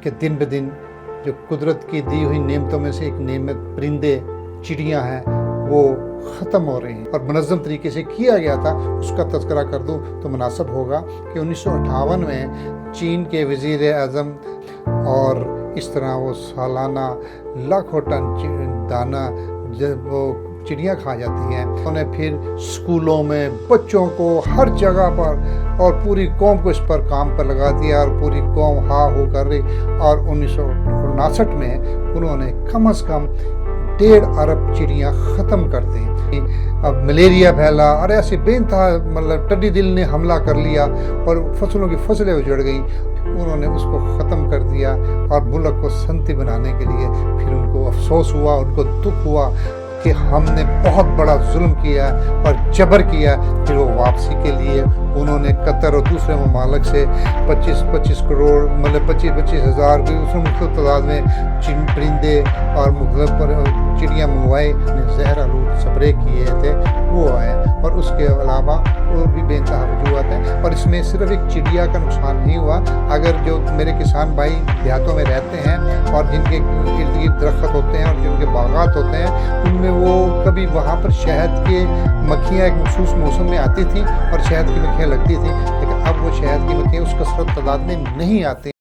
کہ دن بہ دن جو قدرت کی دی ہوئی نعمتوں میں سے ایک نعمت پرندے چڑیاں ہیں وہ ختم ہو رہے ہیں اور منظم طریقے سے کیا گیا تھا، اس کا تذکرہ کر دوں تو مناسب ہوگا کہ 1958 میں چین کے وزیر اعظم اور اس طرح وہ سالانہ لاکھوں ٹن دانہ جب وہ چڑیاں کھا جاتی ہیں، انہیں پھر اسکولوں میں بچوں کو ہر جگہ پر اور پوری قوم کو اس پر کام پر لگا دیا اور پوری قوم ہا ہو کر رہی، اور 1959 میں انہوں نے کم از کم 1.5 ارب چڑیاں ختم کر دیں۔ اب ملیریا پھیلا اور ایسے بے انتہا مطلب ٹڈی دل نے حملہ کر لیا اور فصلوں کی فصلیں اجڑ گئیں، انہوں نے اس کو ختم کر دیا اور ملک کو صنعتی بنانے کے لیے پھر ان کو افسوس ہوا، ان کو دکھ ہوا کہ ہم نے بہت بڑا ظلم کیا اور جبر کیا۔ پھر وہ واپسی کے لیے انہوں نے قطر اور دوسرے ممالک سے 25 کروڑ مطلب 25 ہزار مختلف تعداد میں پرندے اور مختلف چڑیاں منگوائے، زہر آلود اسپرے کیے تھے وہ آئے، اور اس کے علاوہ اور بھی بے انتہا وجوہات ہیں۔ اور اس میں صرف ایک چڑیا کا نقصان نہیں ہوا، اگر جو میرے کسان بھائی دیہاتوں میں رہتے ہیں اور جن کے ارد گرد درخت ہوتے ہیں اور جن کے باغات ہوتے ہیں، ان میں وہ کبھی وہاں پر شہد کے مکھیاں ایک مخصوص موسم میں آتی تھیں اور شہد کی مکھیاں لگتی تھیں، لیکن اب وہ شہد کی مکھیاں اس کثرت تعداد میں نہیں آتی۔